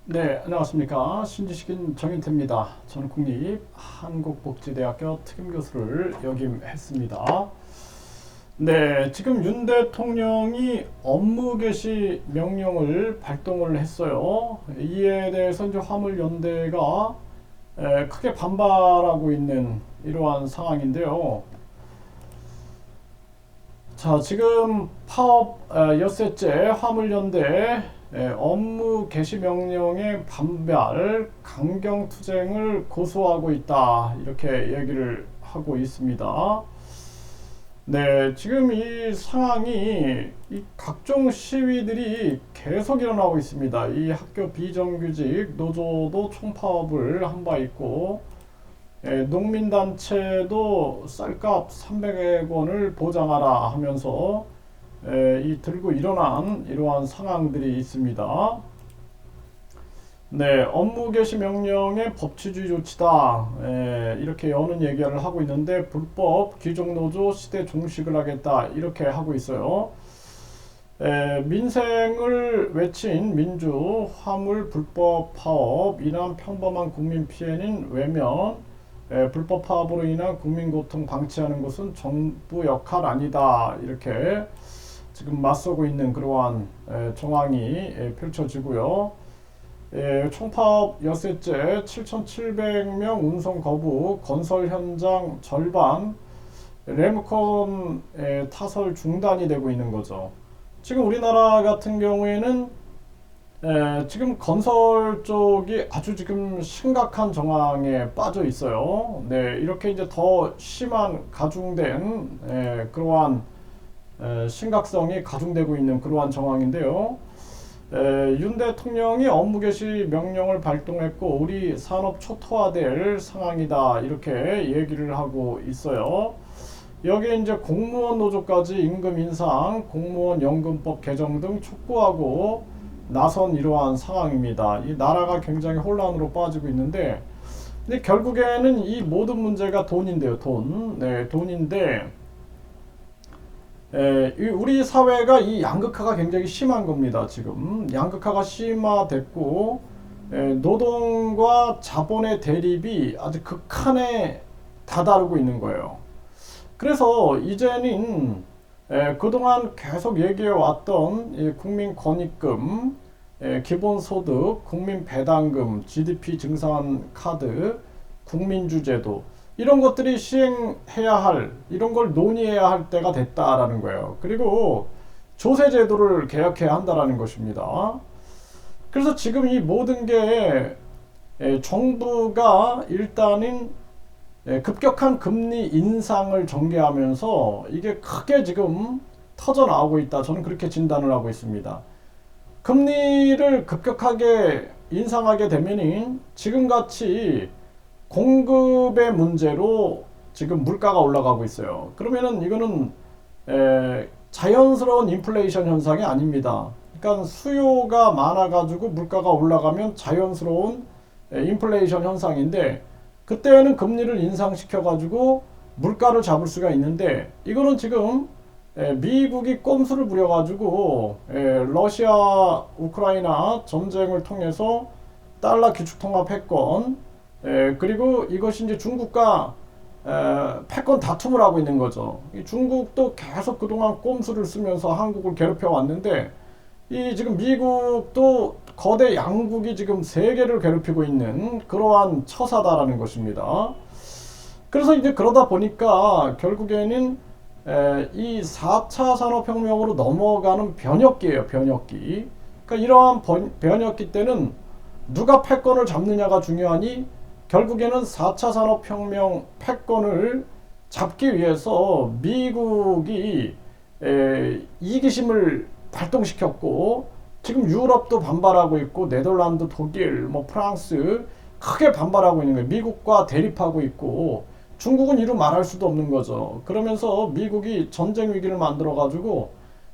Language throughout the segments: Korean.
네, 안녕하십니까. 신지식인 정인태입니다. 저는 국립한국복지대학교 특임교수를 역임했습니다. 네, 지금 윤 대통령이 업무 개시 명령을 발동을 했어요. 이에 대해서 이제 화물연대가 크게 반발하고 있는 이러한 상황인데요. 자, 지금 파업 엿새째 화물연대 업무 개시 명령에 반발 강경투쟁을 고수하고 있다 이렇게 얘기를 하고 있습니다. 네, 지금 이 상황이 이 각종 시위들이 계속 일어나고 있습니다. 이 학교 비정규직 노조도 총파업을 한 바 있고, 농민단체도 쌀값 300원을 보장하라 하면서 이 들고 일어난 이러한 상황들이 있습니다. 네, 업무 개시 명령의 법치주의 조치다. 이렇게 여는 얘기를 하고 있는데 불법 귀족노조 시대 종식을 하겠다 이렇게 하고 있어요. 민생을 외친 민주, 화물 불법 파업, 이란 평범한 국민 피해는 외면, 불법 파업으로 인한 국민 고통 방치하는 것은 정부 역할 아니다. 이렇게 지금 맞서고 있는 그러한 정황이 펼쳐지고요. 총파업 엿새째 7,700명 운송 거부, 건설 현장 절반, 레무컨 타설 중단이 되고 있는 거죠. 지금 우리나라 같은 경우에는 지금 건설 쪽이 아주 지금 심각한 정황에 빠져 있어요. 네, 이렇게 이제 더 심한 가중된 그러한 심각성이 가중되고 있는 그러한 정황인데요. 윤 대통령이 업무 개시 명령을 발동했고 우리 산업 초토화될 상황이다 이렇게 얘기를 하고 있어요. 여기에 이제 공무원 노조까지 임금 인상, 공무원 연금법 개정 등 촉구하고 나선 이러한 상황입니다. 이 나라가 굉장히 혼란으로 빠지고 있는데, 근데 결국에는 이 모든 문제가 돈인데요, 돈. 네, 돈인데, 우리 사회가 이 양극화가 굉장히 심한 겁니다. 지금 양극화가 심화됐고, 노동과 자본의 대립이 아주 극한에 다다르고 있는 거예요. 그래서 이제는 그동안 계속 얘기해왔던 국민권익금, 기본소득, 국민배당금, GDP 증산 카드, 국민주제도 이런 것들이 시행해야 할, 이런 걸 논의해야 할 때가 됐다라는 거예요. 그리고 조세제도를 개혁해야 한다라는 것입니다. 그래서 지금 이 모든 게 정부가 일단은 급격한 금리 인상을 전개하면서 이게 크게 지금 터져 나오고 있다. 저는 그렇게 진단을 하고 있습니다. 금리를 급격하게 인상하게 되면 지금같이 공급의 문제로 지금 물가가 올라가고 있어요. 그러면은 이거는 자연스러운 인플레이션 현상이 아닙니다. 그러니까 수요가 많아가지고 물가가 올라가면 자연스러운 인플레이션 현상인데, 그때는 금리를 인상시켜가지고 물가를 잡을 수가 있는데, 이거는 지금 미국이 꼼수를 부려가지고 러시아 우크라이나 전쟁을 통해서 달러 기축통화패권, 그리고 이것이 이제 중국과 패권 다툼을 하고 있는 거죠. 중국도 계속 그동안 꼼수를 쓰면서 한국을 괴롭혀 왔는데, 이 지금 미국도 거대 양국이 지금 세계를 괴롭히고 있는 그러한 처사다라는 것입니다. 그래서 이제 그러다 보니까 결국에는 이 4차 산업혁명으로 넘어가는 변혁기예요, 변혁기. 그러니까 이러한 변혁기 때는 누가 패권을 잡느냐가 중요하니, 결국에는 4차 산업혁명 패권을 잡기 위해서 미국이 이기심을 발동시켰고, 지금 유럽도 반발하고 있고, 네덜란드, 독일, 뭐 프랑스 크게 반발하고 있는 거예요. 미국과 대립하고 있고, 중국은 이루 말할 수도 없는 거죠. 그러면서 미국이 전쟁 위기를 만들어 가지고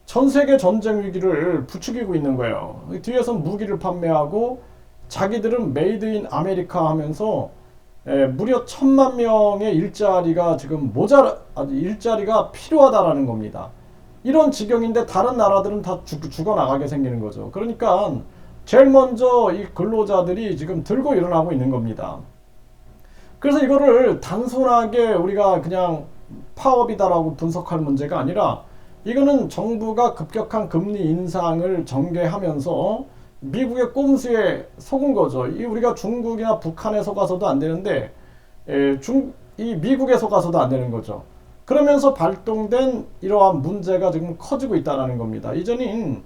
전 세계 전쟁 위기를 부추기고 있는 거예요. 뒤에서 무기를 판매하고 자기들은 메이드 인 아메리카 하면서 무려 1,000만 명의 일자리가 지금 일자리가 필요하다라는 겁니다. 이런 지경인데 다른 나라들은 다 죽어나가게 생기는 거죠. 그러니까 제일 먼저 이 근로자들이 지금 들고 일어나고 있는 겁니다. 그래서 이거를 단순하게 우리가 그냥 파업이다라고 분석할 문제가 아니라 이거는 정부가 급격한 금리 인상을 전개하면서 미국의 꼼수에 속은 거죠. 이 우리가 중국이나 북한에 속아서도 안 되는데 이 미국에 속아서도 안 되는 거죠. 그러면서 발동된 이러한 문제가 지금 커지고 있다는 겁니다. 이전인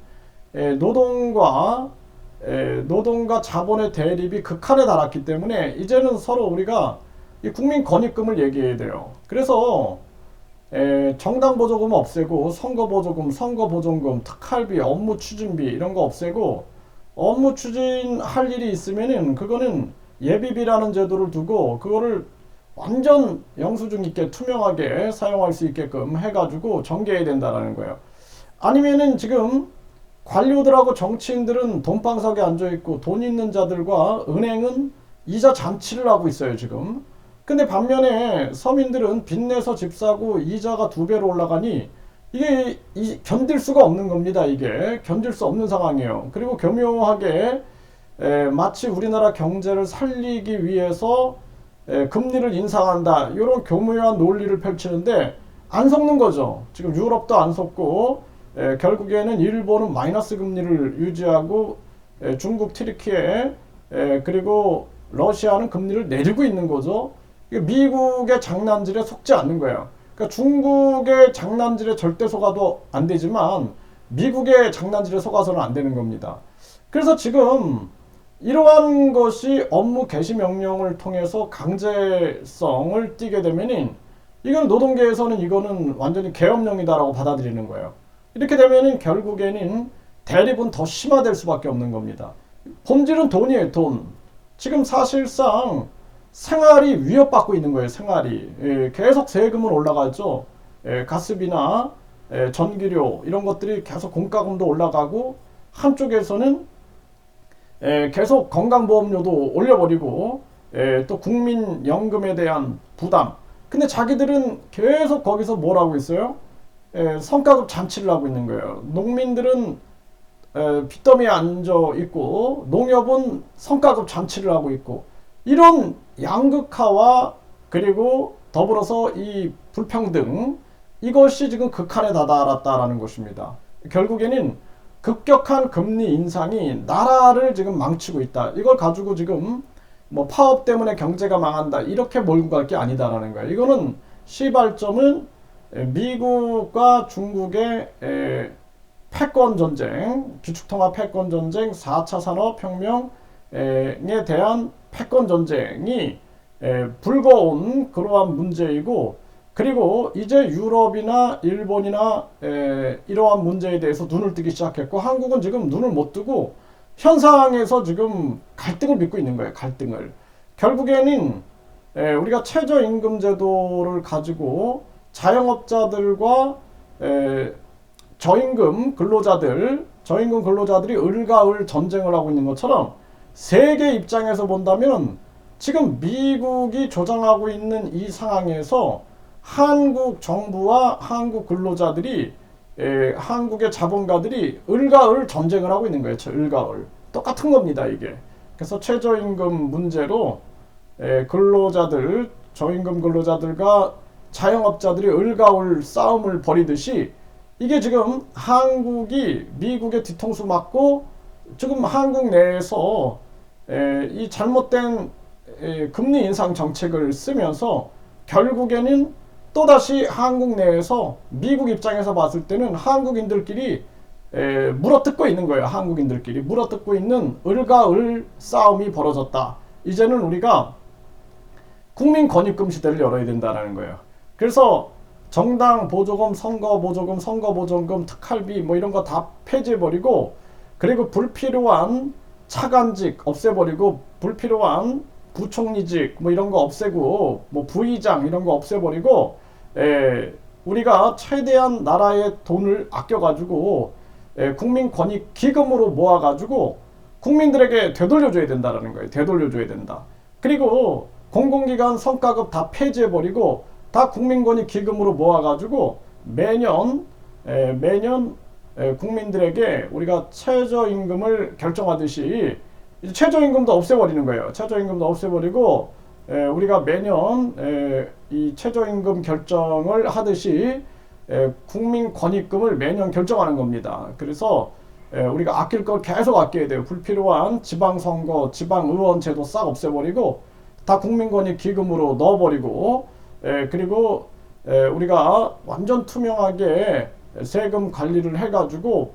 노동과 자본의 대립이 극한에 달았기 때문에 이제는 서로 우리가 이 국민 권익금을 얘기해야 돼요. 그래서 정당 보조금 없애고 선거 보조금, 선거 보존금, 특할비, 업무 추진비 이런 거 없애고 업무 추진할 일이 있으면은 그거는 예비비라는 제도를 두고 그거를 완전 영수증 있게 투명하게 사용할 수 있게끔 해가지고 전개해야 된다는 거예요. 아니면은 지금 관료들하고 정치인들은 돈방석에 앉아있고 돈 있는 자들과 은행은 이자 잔치를 하고 있어요 지금. 근데 반면에 서민들은 빚내서 집 사고 이자가 2배로 올라가니 이게 견딜 수가 없는 겁니다. 이게 견딜 수 없는 상황이에요. 그리고 교묘하게 마치 우리나라 경제를 살리기 위해서 금리를 인상한다 이런 교묘한 논리를 펼치는데 안 속는 거죠. 지금 유럽도 안 속고 결국에는 일본은 마이너스 금리를 유지하고 중국, 튀르키예 그리고 러시아는 금리를 내리고 있는 거죠. 미국의 장난질에 속지 않는 거예요. 그러니까 중국의 장난질에 절대 속아도 안 되지만 미국의 장난질에 속아서는 안 되는 겁니다. 그래서 지금 이러한 것이 업무 개시 명령을 통해서 강제성을 띠게 되면은 이건 노동계에서는 이거는 완전히 계엄령이다라고 받아들이는 거예요. 이렇게 되면은 결국에는 대립은 더 심화될 수밖에 없는 겁니다. 본질은 돈이에요, 돈. 지금 사실상 생활이 위협받고 있는 거예요, 생활이. 계속 세금은 올라가죠. 가스비나 전기료 이런 것들이 계속 공과금도 올라가고 한쪽에서는 계속 건강보험료도 올려버리고 또 국민연금에 대한 부담. 근데 자기들은 계속 거기서 뭘 하고 있어요? 성과급 잔치를 하고 있는 거예요. 농민들은 빚더미에 앉아 있고 농협은 성과급 잔치를 하고 있고 이런 양극화와 그리고 더불어서 이 불평등 이것이 지금 극한에 다다랐다라는 것입니다. 결국에는 급격한 금리 인상이 나라를 지금 망치고 있다. 이걸 가지고 지금 뭐 파업 때문에 경제가 망한다 이렇게 몰고 갈 게 아니다라는 거예요. 이거는 시발점은 미국과 중국의 패권 전쟁, 기축통합 패권 전쟁, 4차 산업혁명에 대한 패권 전쟁이 불거온 그러한 문제이고 그리고 이제 유럽이나 일본이나 이러한 문제에 대해서 눈을 뜨기 시작했고 한국은 지금 눈을 못 뜨고 현상에서 지금 갈등을 빚고 있는 거예요. 갈등을. 결국에는 우리가 최저임금제도를 가지고 자영업자들과 저임금 근로자들이 을과 을 전쟁을 하고 있는 것처럼 세계 입장에서 본다면 지금 미국이 조장하고 있는 이 상황에서 한국 정부와 한국 근로자들이 한국의 자본가들이 을과 을 전쟁을 하고 있는 거예요. 을과 을. 똑같은 겁니다. 이게. 그래서 최저임금 문제로 근로자들, 저임금 근로자들과 자영업자들이 을과 을 싸움을 벌이듯이 이게 지금 한국이 미국의 뒤통수 맞고 지금 한국 내에서 이 잘못된 금리 인상 정책을 쓰면서 결국에는 또다시 한국 내에서 미국 입장에서 봤을 때는 한국인들끼리 물어뜯고 있는 거예요. 한국인들끼리 물어뜯고 있는 을과 을 싸움이 벌어졌다. 이제는 우리가 국민 권익금 시대를 열어야 된다는 거예요. 그래서 정당 보조금, 선거 보조금, 선거 보존금, 특할비 뭐 이런 거 다 폐지해버리고 그리고 불필요한 차관직 없애버리고 불필요한 부총리직 뭐 이런 거 없애고 뭐 부의장 이런 거 없애버리고 우리가 최대한 나라의 돈을 아껴가지고 국민 권익 기금으로 모아가지고 국민들에게 되돌려줘야 된다는 거예요. 되돌려줘야 된다. 그리고 공공기관 성과급 다 폐지해버리고 다 국민권익 기금으로 모아가지고 매년 국민들에게 우리가 최저임금을 결정하듯이 이제 최저임금도 없애버리는 거예요. 최저임금도 없애버리고 우리가 매년 이 최저임금 결정을 하듯이 국민권익금을 매년 결정하는 겁니다. 그래서 우리가 아낄 걸 계속 아껴야 돼요. 불필요한 지방선거, 지방의원제도 싹 없애버리고 다 국민권익기금으로 넣어버리고 그리고 우리가 완전 투명하게 세금 관리를 해가지고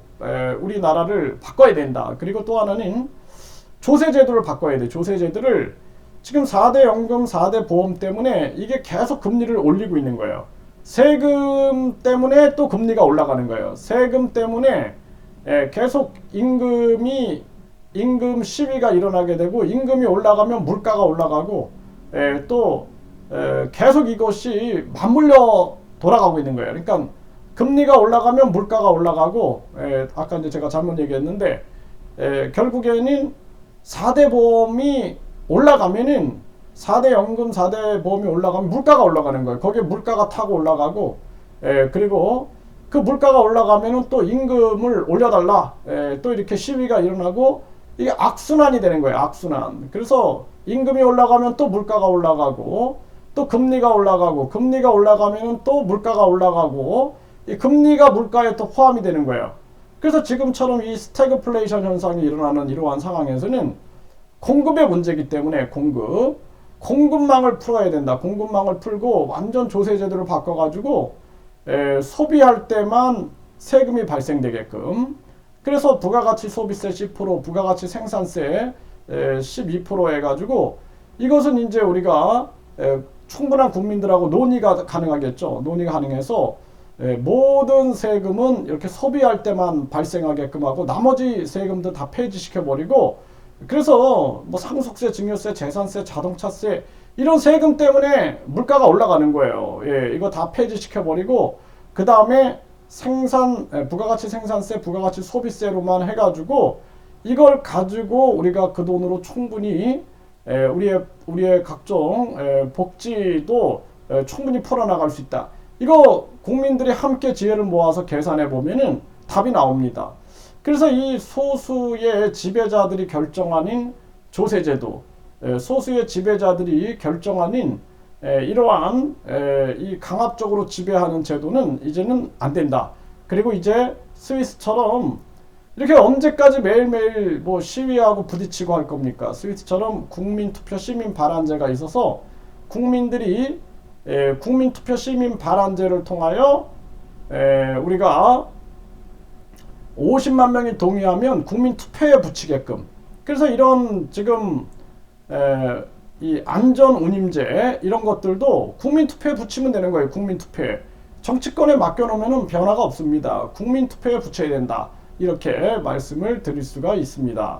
우리나라를 바꿔야 된다. 그리고 또 하나는 조세제도를 바꿔야 돼. 조세제도를 지금 4대 연금, 4대 보험 때문에 이게 계속 금리를 올리고 있는 거예요. 세금 때문에 또 금리가 올라가는 거예요. 세금 때문에 계속 임금 시위가 일어나게 되고 임금이 올라가면 물가가 올라가고 또 계속 이것이 맞물려 돌아가고 있는 거예요. 그러니까 금리가 올라가면 물가가 올라가고 아까 이제 제가 잘못 얘기했는데 결국에는 4대 보험이 올라가면은 4대 연금, 4대 보험이 올라가면 물가가 올라가는 거예요. 거기에 물가가 타고 올라가고 그리고 그 물가가 올라가면은 또 임금을 올려달라 또 이렇게 시위가 일어나고 이게 악순환이 되는 거예요. 악순환. 그래서 임금이 올라가면 또 물가가 올라가고 또 금리가 올라가고 금리가 올라가면은 또 물가가 올라가고 이 금리가 물가에 또 포함이 되는 거예요. 그래서 지금처럼 이 스태그플레이션 현상이 일어나는 이러한 상황에서는 공급의 문제이기 때문에 공급망을 풀어야 된다. 공급망을 풀고 완전 조세제도를 바꿔가지고 소비할 때만 세금이 발생되게끔 그래서 부가가치 소비세 10%, 부가가치 생산세 12% 해가지고 이것은 이제 우리가 충분한 국민들하고 논의가 가능하겠죠. 논의가 가능해서 모든 세금은 이렇게 소비할 때만 발생하게끔 하고 나머지 세금들 다 폐지시켜버리고 그래서 뭐 상속세, 증여세, 재산세, 자동차세 이런 세금 때문에 물가가 올라가는 거예요. 이거 다 폐지시켜버리고 그 다음에 부가가치 생산세, 부가가치 소비세로만 해가지고 이걸 가지고 우리가 그 돈으로 충분히 우리의 각종 복지도 충분히 풀어나갈 수 있다. 이거 국민들이 함께 지혜를 모아서 계산해 보면은 답이 나옵니다. 그래서 이 소수의 지배자들이 결정하는 조세제도, 소수의 지배자들이 결정하는 이러한 이 강압적으로 지배하는 제도는 이제는 안 된다. 그리고 이제 스위스처럼 이렇게 언제까지 매일매일 뭐 시위하고 부딪히고 할 겁니까? 스위스처럼 국민투표 시민 발안제가 있어서 국민들이 국민투표 시민 발안제를 통하여 우리가 50만 명이 동의하면 국민투표에 붙이게끔 그래서 이런 지금 이 안전운임제 이런 것들도 국민투표에 붙이면 되는 거예요. 국민투표에 정치권에 맡겨놓으면 변화가 없습니다. 국민투표에 붙여야 된다. 이렇게 말씀을 드릴 수가 있습니다.